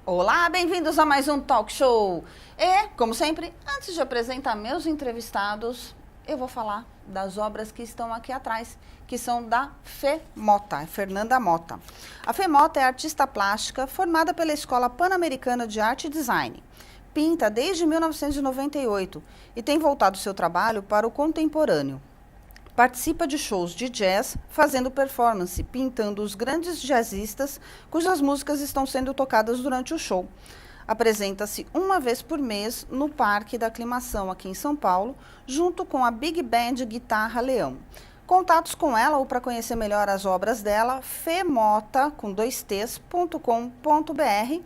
Olá, bem-vindos a mais um talk show. E, como sempre, antes de apresentar meus entrevistados, eu vou falar das obras que estão aqui atrás, que são da Fê Mota, Fernanda Mota. A Fê Mota é artista plástica formada pela Escola Pan-Americana de Arte e Design. Pinta desde 1998 e tem voltado seu trabalho para o contemporâneo. Participa de shows de jazz, fazendo performance, pintando os grandes jazzistas cujas músicas estão sendo tocadas durante o show. Apresenta-se uma vez por mês no Parque da Aclimação, aqui em São Paulo, junto com a Big Band Guitarra Leão. Contatos com ela ou para conhecer melhor as obras dela, femota, com 2ts.com.br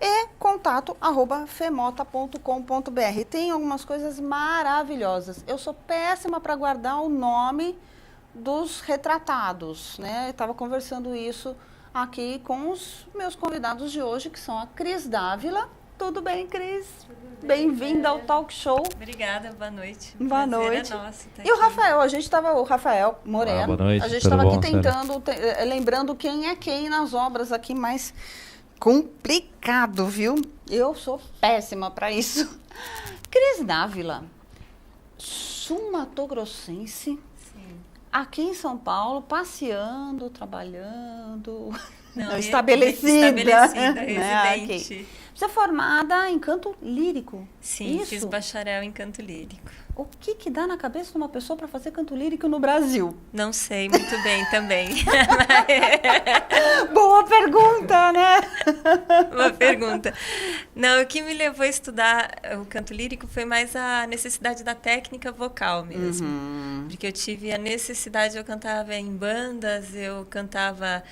e contato@femota.com.br. Tem algumas coisas maravilhosas. Eu sou péssima para guardar o nome dos retratados, né? Eu estava conversando isso aqui com os meus convidados de hoje, que são a Cris Dávila. Tudo bem, Cris? Bem-vinda ao Talk Show. Obrigada, boa noite. Boa noite. É nosso e aqui. O Rafael, o Rafael Moreno. Boa noite. A gente estava aqui tentando, lembrando quem é quem nas obras aqui, mas complicado, viu? Eu sou péssima para isso. Cris Dávila, sul-mato-grossense, aqui em São Paulo, passeando, trabalhando, estabelecida, né? Residente. Você é formada em canto lírico? Sim, isso? Fiz bacharel em canto lírico. O que dá na cabeça de uma pessoa para fazer canto lírico no Brasil? Não sei muito bem também. Boa pergunta, né? Boa pergunta. Não, o que me levou a estudar o canto lírico foi mais a necessidade da técnica vocal mesmo. Porque eu tive a necessidade, eu cantava em bandas, eu cantava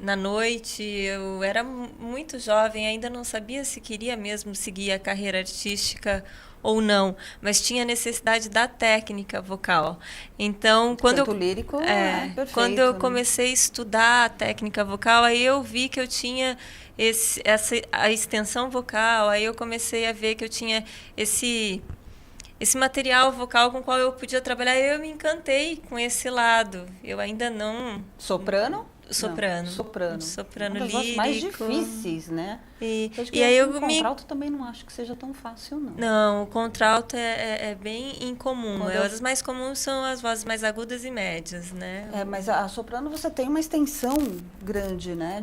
na noite, eu era muito jovem, ainda não sabia se queria mesmo seguir a carreira artística ou não, mas tinha necessidade da técnica vocal. Então, quando lírico perfeito, quando eu comecei a estudar a técnica vocal, aí eu vi que eu tinha a extensão vocal, aí eu comecei a ver que eu tinha esse material vocal com o qual eu podia trabalhar, e eu me encantei com esse lado. Eu ainda não... Soprano? Soprano. Soprano lírico. Mais difíceis, né? E aí o contralto também não acho que seja tão fácil, não. Não, o contralto é bem incomum. As mais comuns são as vozes mais agudas e médias, né? Mas a soprano você tem uma extensão grande, né?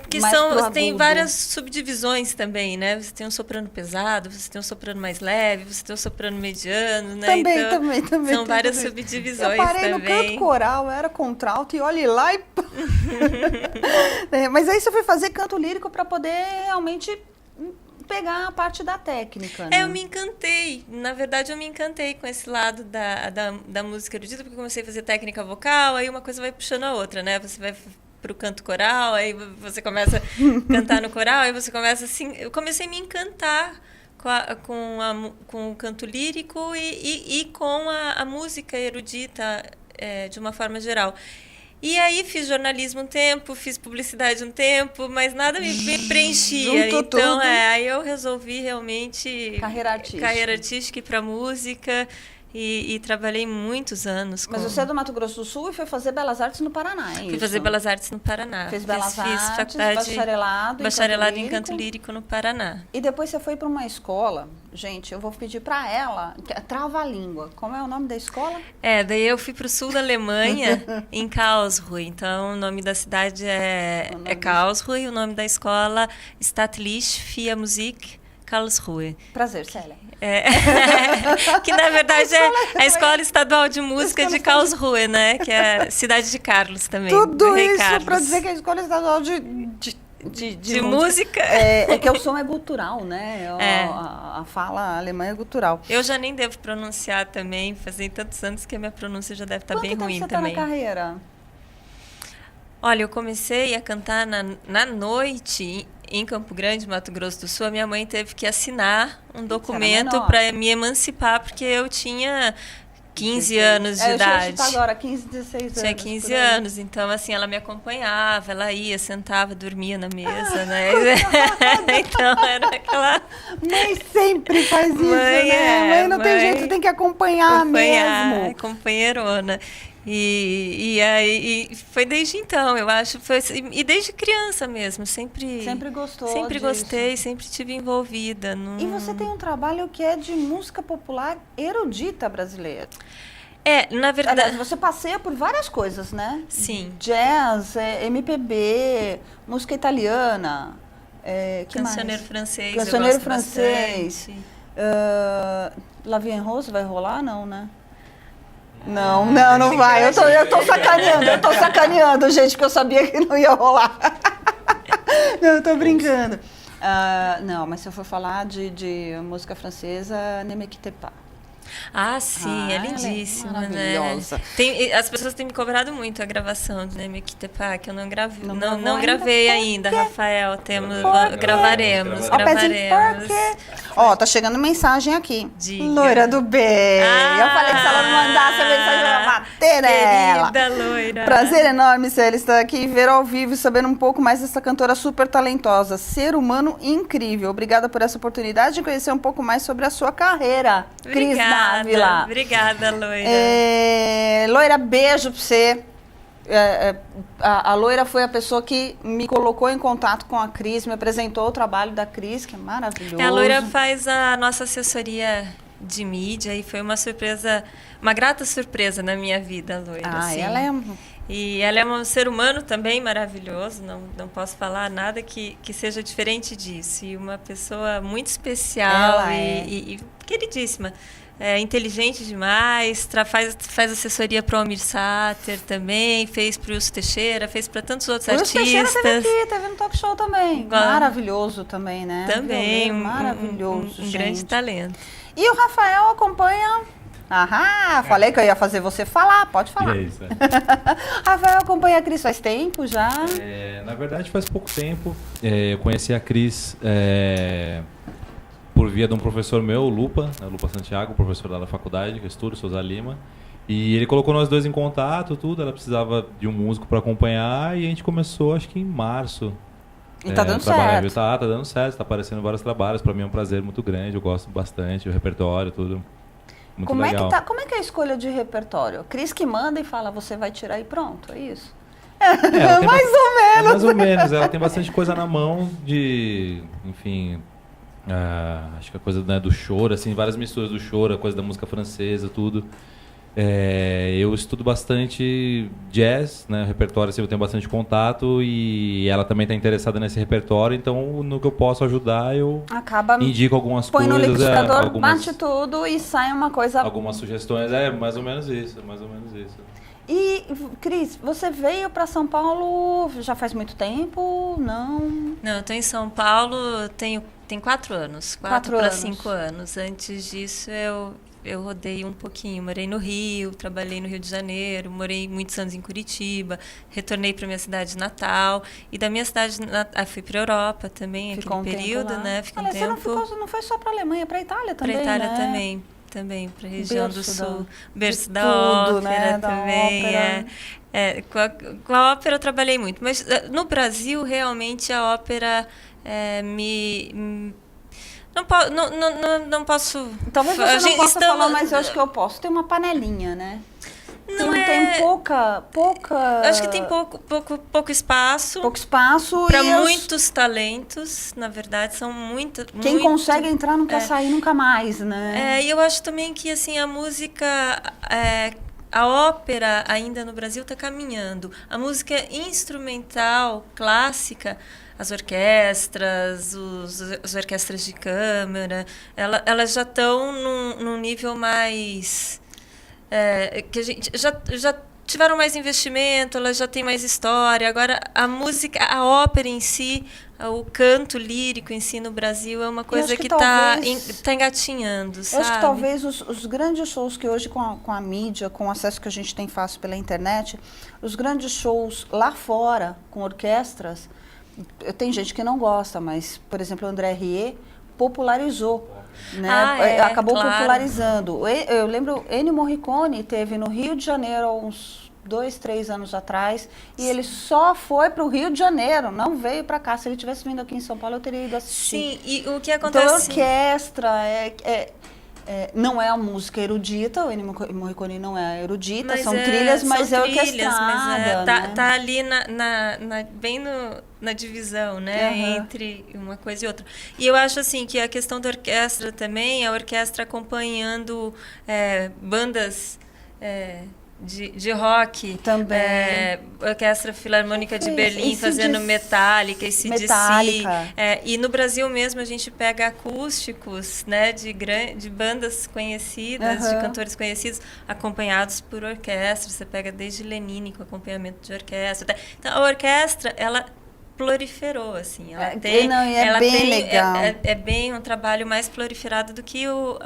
Porque tem várias subdivisões também, né? Você tem um soprano pesado, você tem um soprano mais leve, você tem um soprano mediano, né? Também. São várias subdivisões também. Eu parei no canto coral, era contralto, e olhe lá e... Mas aí você foi fazer canto lírico para poder realmente pegar a parte da técnica, né? Eu me encantei. Na verdade, eu me encantei com esse lado da música erudita, porque eu comecei a fazer técnica vocal, aí uma coisa vai puxando a outra, né? Você vai pro canto coral, aí você começa a cantar no coral, aí você começa assim... Eu comecei a me encantar com o canto lírico e com a música erudita de uma forma geral. E aí fiz jornalismo um tempo, fiz publicidade um tempo, mas nada me preenchia. Então, aí eu resolvi realmente... Carreira artística e para música. E trabalhei muitos anos com... Mas você é do Mato Grosso do Sul e foi fazer Belas Artes no Paraná, é isso? Fui fazer Belas Artes no Paraná. Fiz Belas Artes, faculdade, bacharelado em canto lírico no Paraná. E depois você foi para uma escola, gente, eu vou pedir para ela, trava-língua. Como é o nome da escola? Daí eu fui para o sul da Alemanha, em Karlsruhe. Então, o nome da cidade é Karlsruhe, o nome da escola Staatliche Fia Musik Karlsruhe. Prazer, Célia. Que na verdade é a Escola Estadual de Música de Karlsruhe, né? Que é a cidade de Carlos também. Tudo isso para dizer que a Escola Estadual de música. Que o som é gutural, né? A fala alemã é gutural. Eu já nem devo pronunciar também, fazem tantos anos que a minha pronúncia já deve estar bem ruim você também. Tá na carreira? Olha, eu comecei a cantar na noite em Campo Grande, Mato Grosso do Sul. A minha mãe teve que assinar um documento para me emancipar, porque eu tinha 15 anos de idade. Eu agora, 15, 16 anos. Tinha 15 anos, então assim, ela me acompanhava, ela ia, sentava, dormia na mesa, né? Então era aquela... Mãe sempre faz isso, né? Mãe não tem jeito, tem que acompanhar mesmo. Companheirona. E aí foi desde então, eu acho. E desde criança mesmo, sempre gostou sempre disso. gostei, sempre tive envolvida. E você tem um trabalho que é de música popular erudita brasileira. Na verdade... Aliás, você passeia por várias coisas, né? Sim. Jazz, MPB, música italiana, que Cancioneiro mais? francês, Cancioneiro eu gosto francês. bastante. La Vie en Rose vai rolar? Não, né? Não vai. Eu tô sacaneando, gente, porque eu sabia que não ia rolar. Não, eu tô brincando. Não, mas se eu for falar de música francesa, Ne me quitte pas. Ah, sim, é lindíssima, né? As pessoas têm me cobrado muito a gravação de Ne me quitte pas, que eu não gravei, não gravei ainda, Rafael. Gravaremos. Ó, tá chegando mensagem aqui. Diga. Loira do bem. Eu falei que se ela não mandasse a mensagem, eu ia bater nela. Querida Loira. Prazer enorme, Célia, estar aqui e ver ao vivo e saber um pouco mais dessa cantora super talentosa. Ser humano incrível. Obrigada por essa oportunidade de conhecer um pouco mais sobre a sua carreira. Cris Dávila. Obrigada, Loira. Loira, beijo pra você. A Loira foi a pessoa que me colocou em contato com a Cris, me apresentou o trabalho da Cris, que é maravilhoso. A Loira faz a nossa assessoria de mídia e foi uma surpresa, uma grata surpresa na minha vida, Loira. Assim. Ela é... E ela é um ser humano também maravilhoso, não posso falar nada que seja diferente disso. E uma pessoa muito especial e queridíssima. Inteligente demais, faz assessoria para o Almir Sater também, fez para o Wilson Teixeira, fez para tantos outros artistas. O Wilson Teixeira teve no talk show também. Maravilhoso também, né? Também, maravilhoso, um grande talento. E o Rafael acompanha... falei que eu ia fazer você falar, pode falar. É isso. Rafael acompanha a Cris faz tempo já? Na verdade faz pouco tempo. Eu conheci a Cris por via de um professor meu, o Lupa Santiago, professor lá da faculdade, que eu estudo, Souza Lima. E ele colocou nós dois em contato, tudo. Ela precisava de um músico para acompanhar e a gente começou, acho que em março. E tá dando certo. Tá dando certo, tá aparecendo vários trabalhos. Para mim é um prazer muito grande, eu gosto bastante, o repertório, tudo. Muito legal. Como é que é a escolha de repertório? Cris que manda e fala, você vai tirar e pronto, é isso? Mais ou menos. Mais ou menos, ela tem bastante coisa na mão enfim... acho que a coisa, né, do choro, assim, várias misturas do choro, a coisa da música francesa, tudo. Eu estudo bastante jazz, né, repertório, assim, eu tenho bastante contato e ela também está interessada nesse repertório, então no que eu posso ajudar eu indico algumas coisas. Põe no liquidificador, bate tudo e sai uma coisa... Algumas sugestões, mais ou menos isso. E, Cris, você veio para São Paulo já faz muito tempo? Não, eu estou em São Paulo, tem 4 anos. 4 para 5 anos. Antes disso, eu rodei um pouquinho. Morei no Rio, trabalhei no Rio de Janeiro, morei muitos anos em Curitiba, retornei para minha cidade natal. E da minha cidade natal, fui para a Europa também, aquele período, né? Fiquei um tempo. Você não foi só para a Alemanha, para a Itália também, Para a Itália né? também, para a região do sul, berço da tudo, ópera, né? também. Com a ópera eu trabalhei muito, mas no Brasil realmente a ópera não posso. Talvez você não possa falar, mas eu acho que eu posso. Tem uma panelinha, né? Tem pouca. Acho que tem pouco espaço. Pouco espaço para muitos talentos, na verdade, são Quem consegue entrar não quer sair nunca mais, né? E eu acho também que assim, a música. A ópera ainda no Brasil está caminhando. A música instrumental, clássica, as orquestras, as orquestras de câmara, elas já estão num nível mais... que a gente já tiveram mais investimento, elas já têm mais história. Agora, a música, a ópera em si, o canto lírico em si no Brasil é uma coisa que está engatinhando, sabe? Eu acho que talvez os grandes shows que hoje, com a mídia, com o acesso que a gente tem fácil pela internet, os grandes shows lá fora, com orquestras, tem gente que não gosta, mas, por exemplo, o André Rieu popularizou. Né? Acabou popularizando. Eu lembro, Ennio Morricone teve no Rio de Janeiro há uns 2, 3 anos atrás e ele só foi para o Rio de Janeiro, não veio para cá. Se ele tivesse vindo aqui em São Paulo, eu teria ido assistir. Sim, e o que acontece... Então, a orquestra não é a música erudita, o Ennio Morricone não é erudita, Mas são trilhas, mas são é trilhas, orquestrada. Né? Tá ali bem na divisão, né? Uhum. Entre uma coisa e outra. E eu acho assim que a questão da orquestra também, a orquestra acompanhando bandas de rock, Também. Orquestra Filarmônica de Berlim AC/DC. fazendo Metallica, AC/DC. Metallica. E no Brasil mesmo a gente pega acústicos, né, de bandas conhecidas, de cantores conhecidos, acompanhados por orquestra. Você pega desde Lenine com acompanhamento de orquestra. Então a orquestra, ela proliferou, assim. Ela tem, é bem legal. É bem um trabalho mais proliferado do que o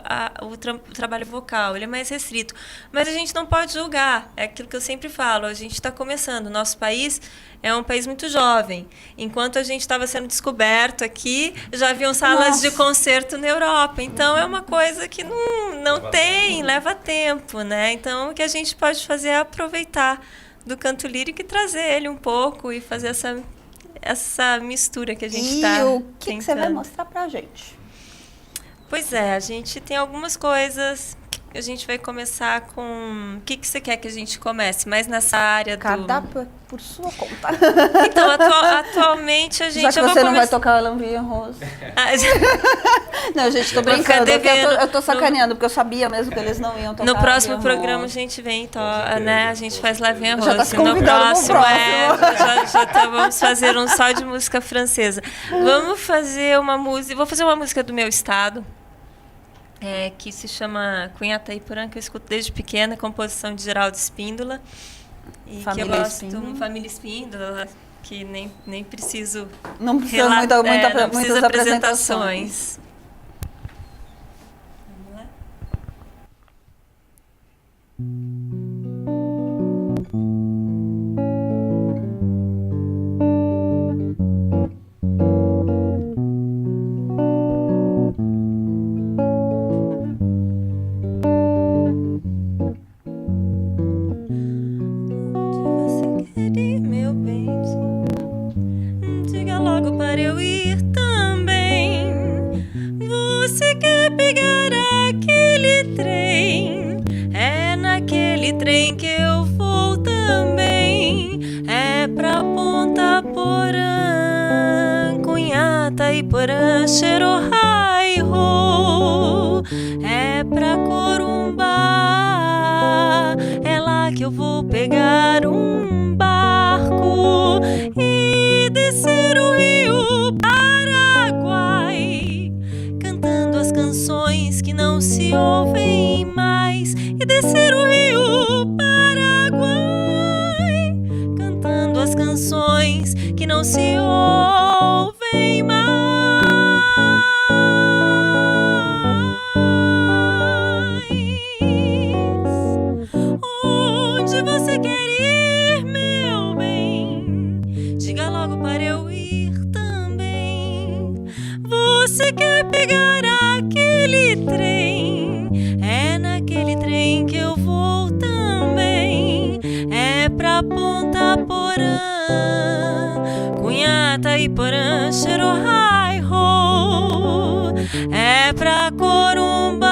trabalho vocal. Ele é mais restrito. Mas a gente não pode julgar. É aquilo que eu sempre falo. A gente está começando. O nosso país é um país muito jovem. Enquanto a gente estava sendo descoberto aqui, já haviam salas de concerto na Europa. Então, é uma coisa que não tem, leva tempo, né? Então, o que a gente pode fazer é aproveitar do canto lírico e trazer ele um pouco e fazer essa mistura que a gente está tentando. E o que você vai mostrar pra gente? Pois é, a gente tem algumas coisas. A gente vai começar com... O que você quer que a gente comece? Mais nessa área Cada por sua conta. Então, atualmente a gente... Já que você não vai tocar o Lamvia Rose. Não, gente, tô brincando. Eu tô sacaneando, porque eu sabia mesmo que eles não iam tocar. No próximo programa a gente vem, né? A gente faz Lamvia Rose. Já tá se convidando pro próximo. Já vamos fazer um só de música francesa. Vamos fazer uma música... Vou fazer uma música do meu estado. Que se chama Cunha Taiporã, que eu escuto desde pequena, composição de Geraldo Espíndola. E Família que eu gosto, Espíndola. Família Espíndola, que nem preciso... Não precisa muitas apresentações. Vamos lá? Taiporã, Xerohai-ho, é pra Corumbá, é lá que eu vou pegar um barco e descer o rio Paraguai, cantando as canções que não se ouvem mais, e descer o rio Paraguai, cantando as canções que não se ouvem mais. Onde você quer ir, meu bem? Diga logo para eu ir também. Você quer pegar aquele trem? É naquele trem que eu vou também. É pra Ponta Porã, Cunha Taiporã, Xerohai-ho, é pra Corumbá,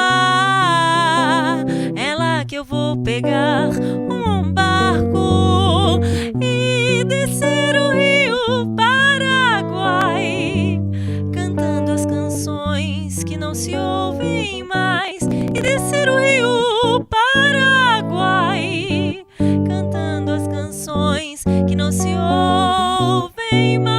é lá que eu vou pegar um barco e descer o rio Paraguai, cantando as canções que não se ouvem mais, e descer o rio Paraguai, cantando as canções que não se ouvem mais.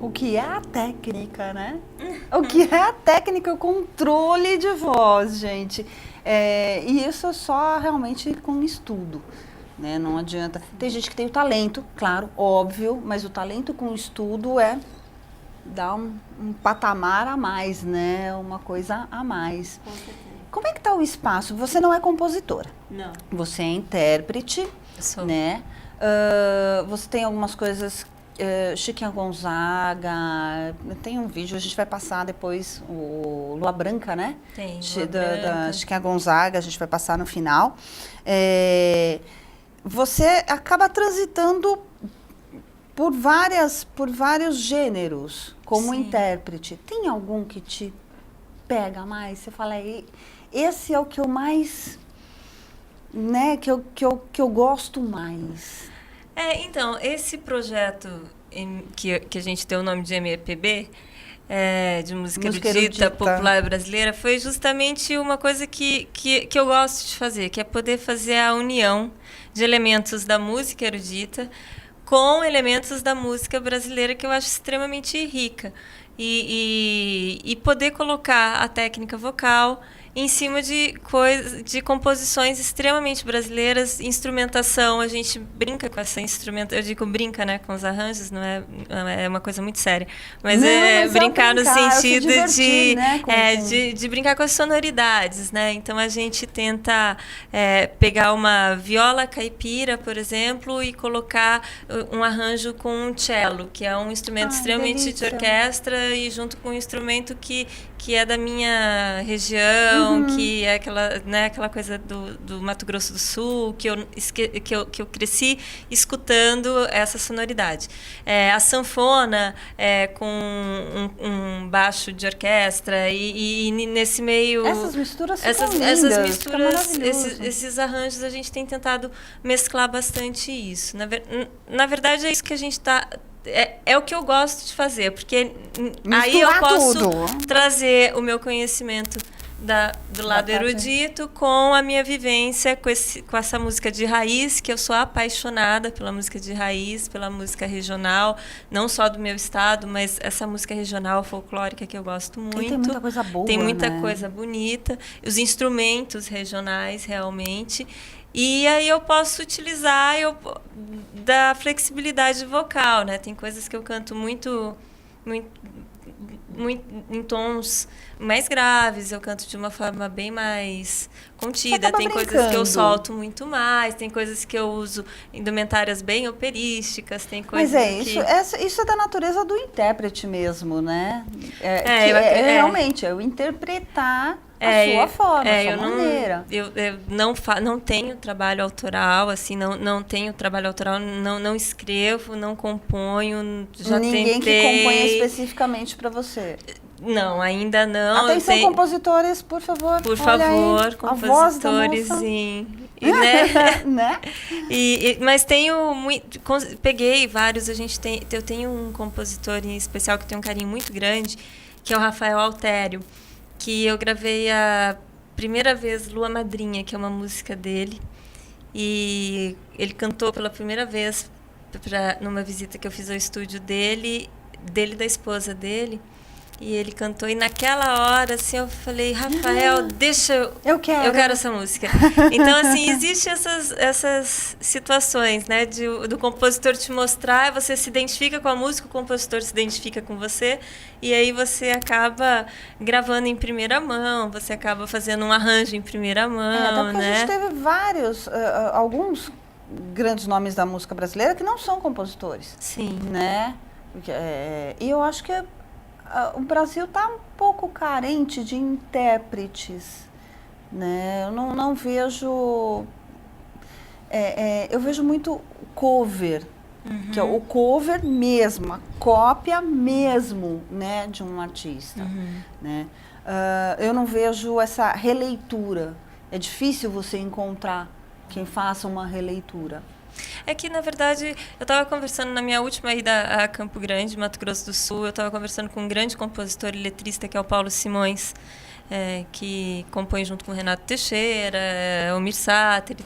O que é a técnica, né? O que é a técnica, o controle de voz, gente. E isso só realmente com estudo, né? Não adianta. Tem gente que tem o talento, claro, óbvio, mas o talento com estudo é dá um patamar a mais, né? Uma coisa a mais. Com certeza. Como é que está o espaço? Você não é compositora. Não. Você é intérprete, Sou. né? Você tem algumas coisas, Chiquinha Gonzaga, tem um vídeo, a gente vai passar depois, o Lua Branca, né? Tem. Da Chiquinha Gonzaga, a gente vai passar no final. Você acaba transitando por vários gêneros como Sim. intérprete. Tem algum que te pega mais? Você fala, esse é o que eu mais, né, que eu gosto mais. Então, esse projeto que a gente deu o nome de MPB, de música erudita popular brasileira, foi justamente uma coisa que eu gosto de fazer, que é poder fazer a união de elementos da música erudita com elementos da música brasileira, que eu acho extremamente rica. E poder colocar a técnica vocal em cima de composições extremamente brasileiras, instrumentação, a gente brinca com essa instrumentação, eu digo brinca, né, com os arranjos, não é uma coisa muito séria, mas brincar no sentido divertir, né, de brincar com as sonoridades, né, então a gente tenta pegar uma viola caipira, por exemplo, e colocar um arranjo com um cello, que é um instrumento extremamente de orquestra, e junto com um instrumento que é da minha região, que é aquela coisa do Mato Grosso do Sul, que eu cresci escutando essa sonoridade. A sanfona com um baixo de orquestra e nesse meio... Essas misturas ficam lindas, essas misturas, esses arranjos, a gente tem tentado mesclar bastante isso. Na verdade, é isso que a gente está... É o que eu gosto de fazer, porque aí eu posso trazer o meu conhecimento do lado erudito com a minha vivência com essa música de raiz, que eu sou apaixonada pela música de raiz, pela música regional, não só do meu estado, mas essa música regional folclórica que eu gosto muito. E tem muita coisa boa, tem muita coisa bonita, os instrumentos regionais realmente. E aí eu posso utilizar da flexibilidade vocal, né? Tem coisas que eu canto muito em tons mais graves, eu canto de uma forma bem mais contida, tem coisas que eu solto muito mais, tem coisas que eu uso indumentárias bem operísticas, tem coisas isso é da natureza do intérprete mesmo, né? Realmente, é o interpretar a sua forma, a sua maneira. Eu não tenho trabalho autoral, assim, não tenho trabalho autoral, não escrevo, não componho, já Ninguém tentei... que componha especificamente para você. Não, ainda não. Atenção, compositores, por favor. Por favor, compositores, sim. Né? Mas peguei vários, eu tenho um compositor em especial que tem um carinho muito grande, que é o Rafael Altério, que eu gravei a primeira vez Lua Madrinha, que é uma música dele, e ele cantou pela primeira vez numa visita que eu fiz ao estúdio dele e da esposa dele. E ele cantou, e naquela hora, assim, eu falei, Rafael, deixa eu quero essa música. Então, assim, existem essas situações, né, do compositor te mostrar, você se identifica com a música, o compositor se identifica com você, e aí você acaba gravando em primeira mão, você acaba fazendo um arranjo em primeira mão, até porque a gente teve alguns grandes nomes da música brasileira que não são compositores. Sim. Né? E eu acho que o Brasil está um pouco carente de intérpretes, né? Eu não vejo... eu vejo muito cover, que é o cover mesmo, a cópia mesmo, né, de um artista. Né? Eu não vejo essa releitura. É difícil você encontrar quem faça uma releitura. É que, na verdade, eu estava conversando na minha última ida a Campo Grande, Mato Grosso do Sul, eu estava conversando com um grande compositor e letrista, que é o Paulo Simões, que compõe junto com Renato Teixeira, Almir Sater,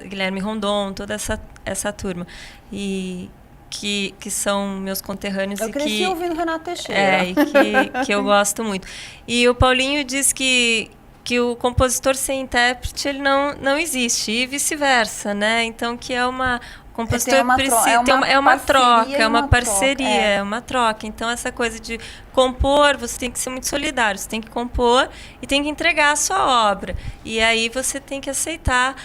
Guilherme Rondon, toda essa turma. E que são meus conterrâneos. Eu cresci ouvindo Renato Teixeira. E que eu gosto muito. E o Paulinho diz que o compositor sem intérprete ele não existe, e vice-versa, né? Então, que é compositor É uma precisa é uma troca, é uma parceria, é uma troca. Então essa coisa de compor, você tem que ser muito solidário, você tem que compor e tem que entregar a sua obra. E aí você tem que aceitar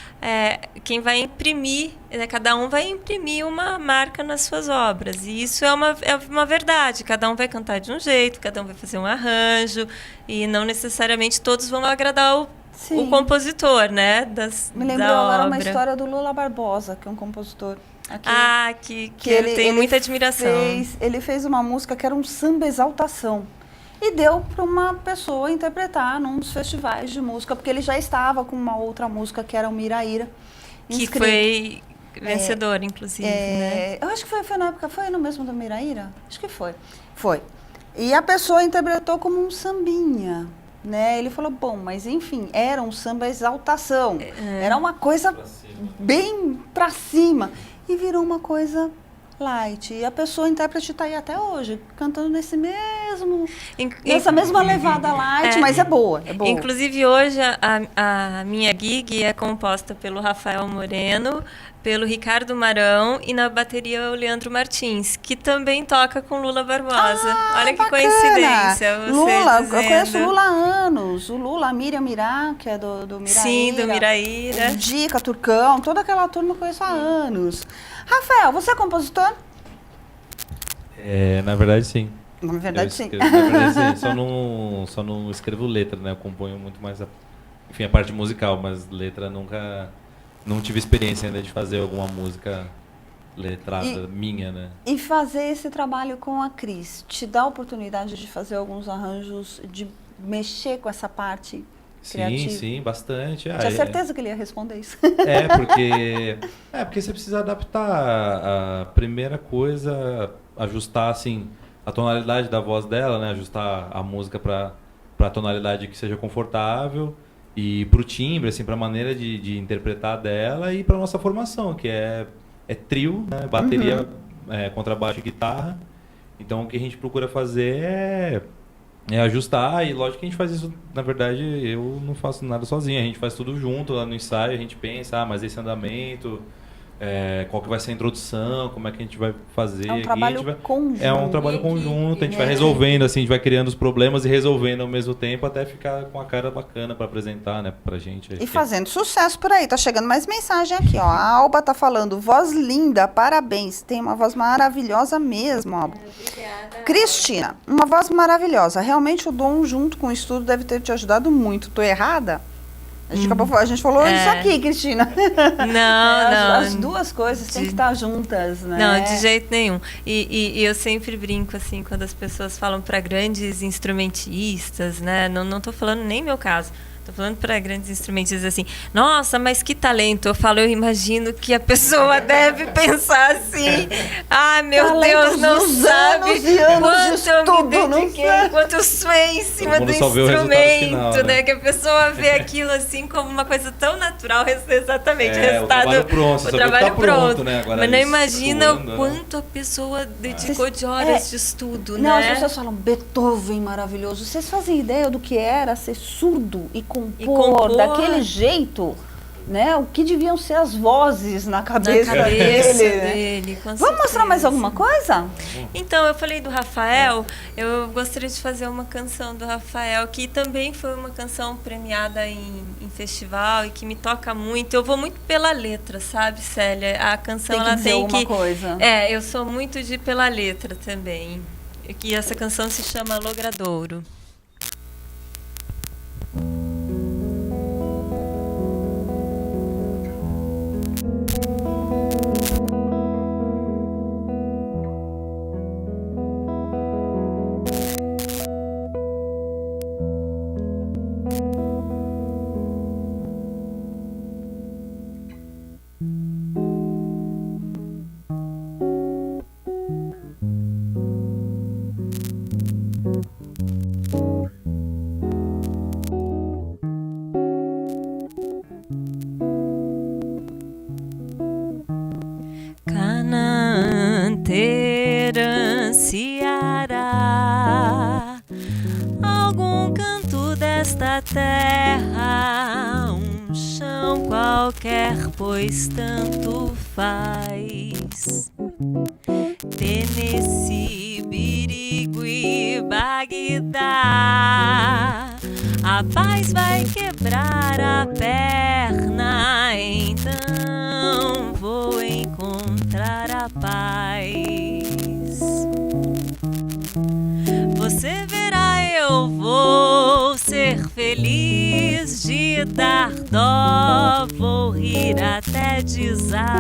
quem vai imprimir, cada um vai imprimir uma marca nas suas obras. E isso é uma verdade, cada um vai cantar de um jeito, cada um vai fazer um arranjo, e não necessariamente todos vão agradar o compositor, né? Me lembrou agora uma história do Lula Barbosa, que é um compositor. Aqui, que eu tenho muita admiração. Ele fez uma música que era um samba exaltação. E deu para uma pessoa interpretar num dos festivais de música, porque ele já estava com uma outra música que era o Miraíra. Que foi vencedor, inclusive, né? Eu acho que foi na época, foi no mesmo do Miraíra? Acho que foi. Foi. E a pessoa interpretou como um sambinha. Né? Ele falou, bom, mas enfim, era um samba exaltação, era uma coisa bem pra cima, e virou uma coisa light, e a pessoa, intérprete, está aí até hoje, cantando nessa mesma levada light, mas é boa. Inclusive hoje a minha gig é composta pelo Rafael Moreno, pelo Ricardo Marão e na bateria o Leandro Martins, que também toca com Lula Barbosa. Olha que bacana. Coincidência. Lula, eu conheço o Lula há anos. O Lula, a Miriam Mirá, que é do Miraíra. Sim, do Miraíra. O Dica, Turcão, toda aquela turma eu conheço há anos. Rafael, você é compositor? Na verdade, sim. Na verdade, sim. Só não escrevo letra, né? Eu componho muito mais a parte musical, mas letra nunca... Não tive experiência ainda de fazer alguma música letrada minha, né? E fazer esse trabalho com a Cris te dá a oportunidade de fazer alguns arranjos, de mexer com essa parte criativa? Sim, bastante. Tinha certeza que ele ia responder isso. Porque você precisa adaptar a primeira coisa, ajustar assim a tonalidade da voz dela, né? Ajustar a música para a tonalidade que seja confortável. E para o timbre, assim, para a maneira de interpretar dela e para nossa formação, que é trio, né? Bateria, contrabaixo e guitarra. Então o que a gente procura fazer é ajustar, e lógico que a gente faz isso, na verdade, eu não faço nada sozinho, a gente faz tudo junto lá no ensaio, a gente pensa, mas esse andamento, qual que vai ser a introdução, como é que a gente vai fazer. É um trabalho conjunto. É um trabalho conjunto, a gente vai resolvendo, assim, a gente vai criando os problemas e resolvendo ao mesmo tempo até ficar com a cara bacana para apresentar, né, pra gente. E fazendo sucesso por aí. Tá chegando mais mensagem aqui, ó. A Alba tá falando, voz linda, parabéns. Tem uma voz maravilhosa mesmo, Alba. Obrigada. Cristina, uma voz maravilhosa. Realmente o dom junto com o estudo deve ter te ajudado muito. Tô errada? A gente falou isso aqui, Cristina. Não. As duas coisas têm que estar juntas, né? Não, de jeito nenhum. E eu sempre brinco, assim, quando as pessoas falam para grandes instrumentistas, né? Não tô falando nem meu caso. Tô falando para grandes instrumentistas assim, nossa, mas que talento. Eu imagino que a pessoa deve pensar assim, meu talento, Deus, não sabe quanto eu me dediquei, quanto eu suei em cima do instrumento, final, né? Que a pessoa vê aquilo assim como uma coisa tão natural, exatamente, o resultado, o trabalho pronto, né? Agora mas não imagina o quanto a pessoa dedicou de horas de estudo, né? As pessoas falam, Beethoven maravilhoso. Vocês fazem ideia do que era ser surdo e compor daquele jeito, né? O que deviam ser as vozes na cabeça dele. Vamos mostrar mais alguma coisa? Então, eu falei do Rafael, eu gostaria de fazer uma canção do Rafael, que também foi uma canção premiada em festival e que me toca muito. Eu vou muito pela letra, sabe, Célia? A canção, ela tem que... coisa. Eu sou muito de pela letra também. E essa canção se chama Logradouro. Ceará, algum canto desta terra, um chão não qualquer, pois tanto faz. Tennessee, Birigui, Bagdá, a paz vai quebrar a perna, então vou encontrar a paz. Você verá, eu vou ser feliz de dar dó, vou rir até desaprumar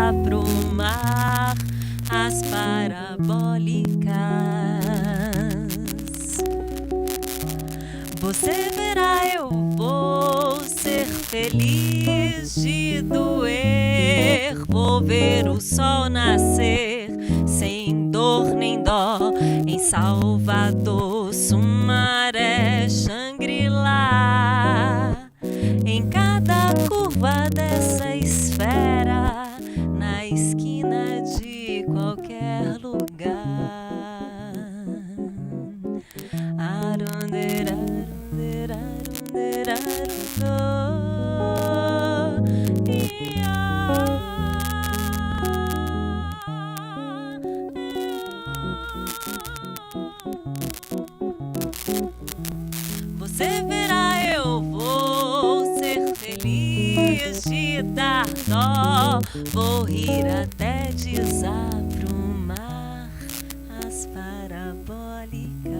as parabólicas. Você verá, eu vou ser feliz de doer, vou ver o sol nascer sem dor nem dó em Salvador, Sumaré, Xangri-Lá. Em cada curva dessa esfera, na esquina de qualquer lugar. Você verá, eu vou ser feliz de dar dó, vou rir até desaprumar as parabólicas.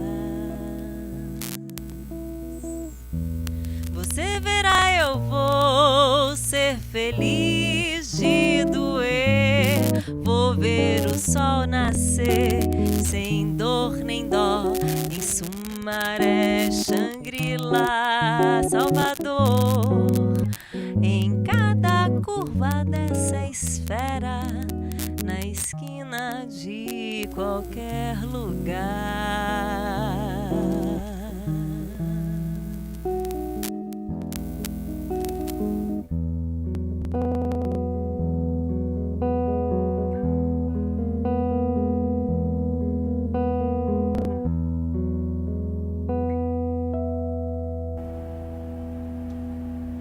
Você verá, eu vou ser feliz de doer, vou ver o sol nascer sem dor nem dó em Sumaré, Xangri-Lá, Salvador. Em cada curva dessa esfera, na esquina de qualquer lugar.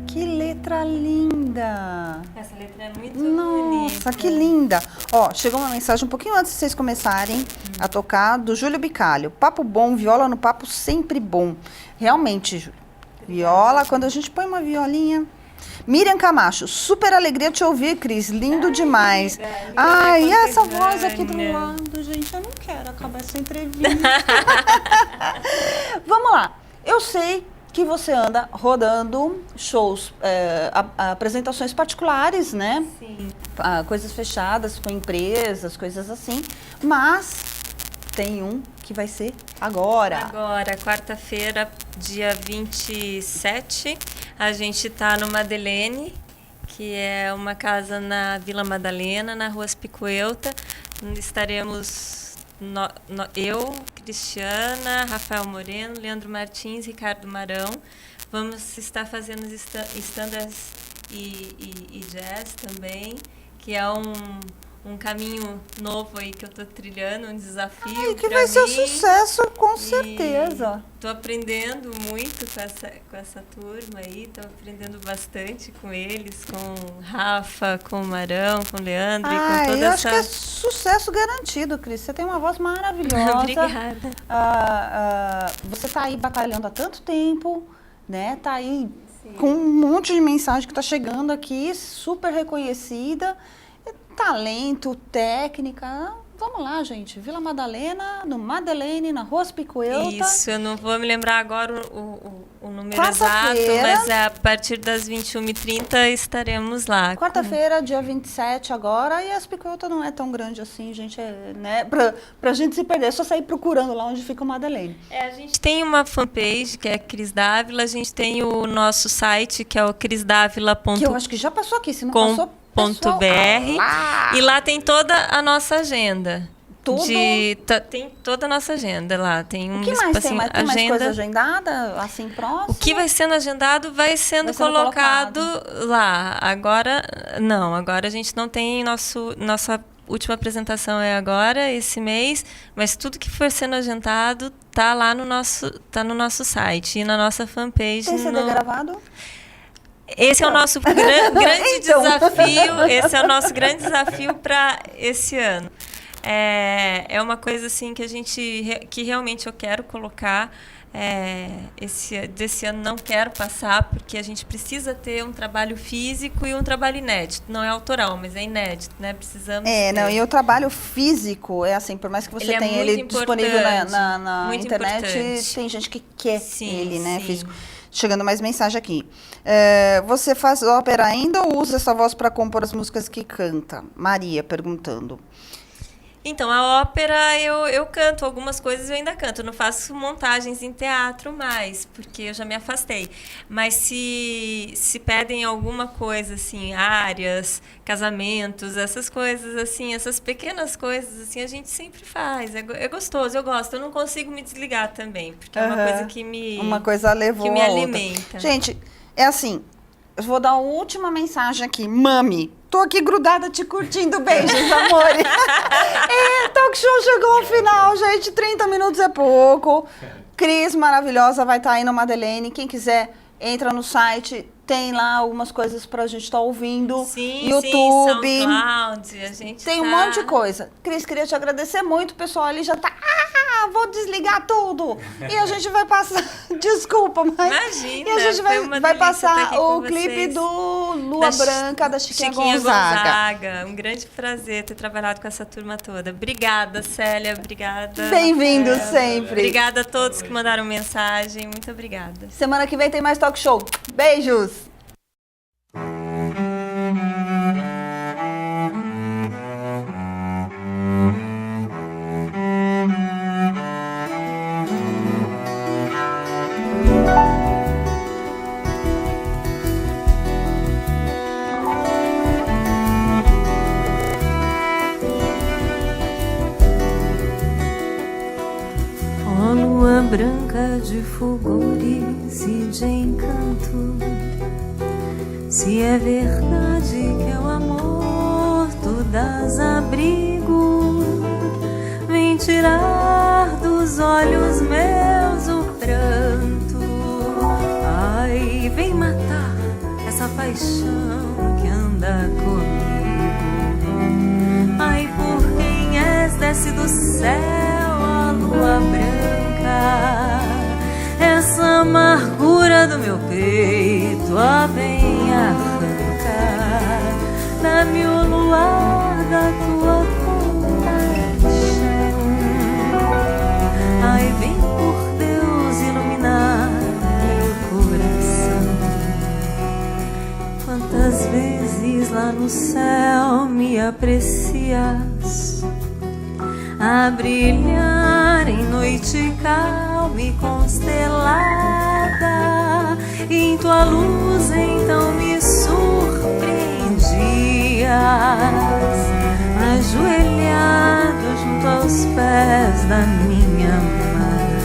Que letra linda! Essa letra é muito Nossa, bonita. que linda! Ó, chegou uma mensagem um pouquinho antes de vocês começarem a tocar, do Júlio Bicalho. Papo bom, viola no papo sempre bom. Realmente, Júlio. Viola, quando a gente põe uma violinha... Miriam Camacho, super alegria te ouvir, Cris. Lindo demais. Ai, e essa voz aqui do lado, gente, eu não quero acabar essa entrevista. Vamos lá. Eu sei que você anda rodando shows, apresentações particulares, né? Sim. Coisas fechadas com empresas, coisas assim. Mas tem um que vai ser agora. Agora, quarta-feira, dia 27, a gente está no Madeleine, que é uma casa na Vila Madalena, na Rua Aspicuelta. Estaremos eu, Cristiana, Rafael Moreno, Leandro Martins, Ricardo Marão. Vamos estar fazendo stand-ups e jazz também, que é um caminho novo aí que eu tô trilhando, um desafio. Ai, que pra vai ser um mim. sucesso, com certeza. Tô aprendendo muito com essa turma aí, tô aprendendo bastante com eles, com o Rafa, com o Marão, com o Leandro e com toda eu essa... acho que é sucesso garantido, Cris. Você tem uma voz maravilhosa. Obrigada. Você tá aí batalhando há tanto tempo, né? Tá aí com um monte de mensagem que tá chegando aqui, super reconhecida. Talento, técnica. Vamos lá, gente. Vila Madalena, no Madeleine, na Rua Aspicuelta. Isso, eu não vou me lembrar agora o número exato, Quarta-feira. mas a partir das 21h30 estaremos lá. Quarta-feira, dia 27 agora, e a Aspicuelta não é tão grande assim, gente, né? Pra gente se perder, é só sair procurando lá onde fica o Madeleine. A gente tem uma fanpage, que é Cris Dávila, a gente tem o nosso site, que é o crisdavila.com. Que eu acho que já passou aqui, se não passou, pessoal, .br, e lá tem toda a nossa agenda. Tudo? Tem toda a nossa agenda lá. Tem um O que mais tem? espacinho, Tem mais agenda. coisa agendada, assim, próximo? O que vai sendo agendado vai sendo colocado lá. Agora, não. Agora a gente não tem nossa última apresentação é agora, esse mês, mas tudo que for sendo agendado tá lá no nosso site e na nossa fanpage. Tem CD gravado? Esse é o nosso grande Então. desafio. Esse é o nosso grande desafio para esse ano. É uma coisa assim que realmente eu quero colocar. Desse ano não quero passar, porque a gente precisa ter um trabalho físico e um trabalho inédito. Não é autoral, mas é inédito, né? Precisamos ter. Não, e o trabalho físico é assim, por mais que você tenha ele disponível na internet, importante. tem gente que quer ele, né, sim. físico. Chegando mais mensagem aqui. Você faz ópera ainda ou usa essa voz para compor as músicas que canta? Maria perguntando. Então, a ópera eu canto, algumas coisas eu ainda canto. Eu não faço montagens em teatro mais, porque eu já me afastei. Mas se pedem alguma coisa, assim, áreas, casamentos, essas coisas, assim, essas pequenas coisas, assim, a gente sempre faz. É gostoso, eu gosto. Eu não consigo me desligar também, porque é uma coisa que Uma coisa levou que me a alimenta. outra. Gente, é assim, eu vou dar a última mensagem aqui. Mami, tô aqui grudada te curtindo. Beijos, amor. Talk show chegou ao final, gente. 30 minutos é pouco. Cris, maravilhosa, vai estar aí no Madeleine. Quem quiser, entra no site. Tem lá algumas coisas pra gente estar ouvindo. Sim, YouTube. sim, SoundCloud, a gente Tem um monte de coisa. Cris, queria te agradecer muito. O pessoal ali já tá... vou desligar tudo. E a gente vai passar... Desculpa, mas... Imagina, E a gente foi uma vai delícia passar estar aqui o com clipe vocês. do Lua Branca, da Chiquinha Gonzaga. Um grande prazer ter trabalhado com essa turma toda. Obrigada, Célia. Obrigada. Bem-vindo sempre. Obrigada a todos que mandaram mensagem. Muito obrigada. Semana que vem tem mais talk show. Beijos. Ó lua branca de fulgores e de encanto, se é verdade que é o amor tu dás abrigo, vem tirar dos olhos meus o pranto. Ai, vem matar essa paixão que anda comigo. Ai, por quem és, desce do céu a lua branca, essa amargura do meu peito, ó, vem arrancar. Dá-me o luar da tua compaixão. Ai, vem por Deus iluminar meu coração. Quantas vezes lá no céu me aprecias a brilhar em noite calma e constelada, e em tua luz então me surpreendias, ajoelhado junto aos pés da minha amada,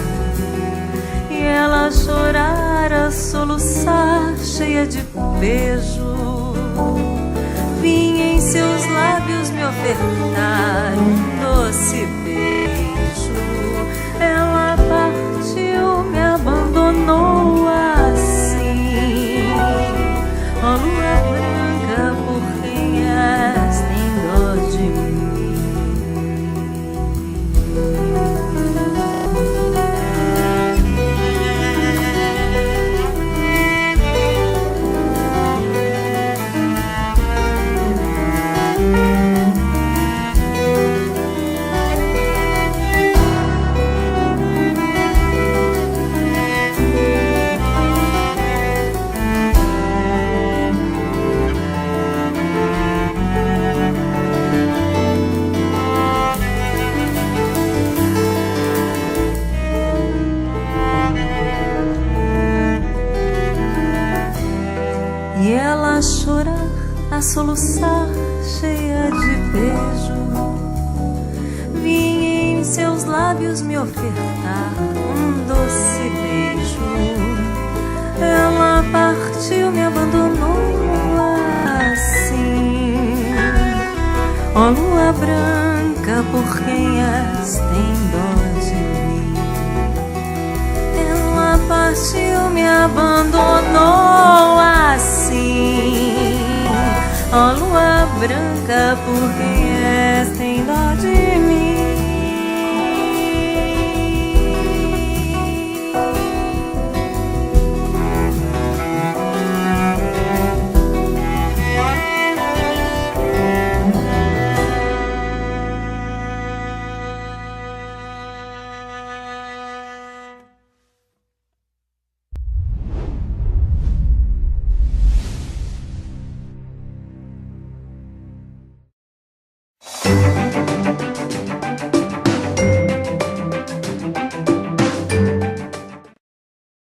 e ela chorar a soluçar cheia de beijo, vinha em seus lábios me ofertar um doce beijo. Ela partiu, me abandonou assim. Ó lua branca, por quem és, tem dó de mim. E ela a chorar, a soluçar, cheia de beijo, vinha em seus lábios me ofertar um doce beijo. Ela partiu, me abandonou assim. Ó lua branca, por quem és, tem dó de mim. Ela partiu, me abandonou assim. ó lua branca, por que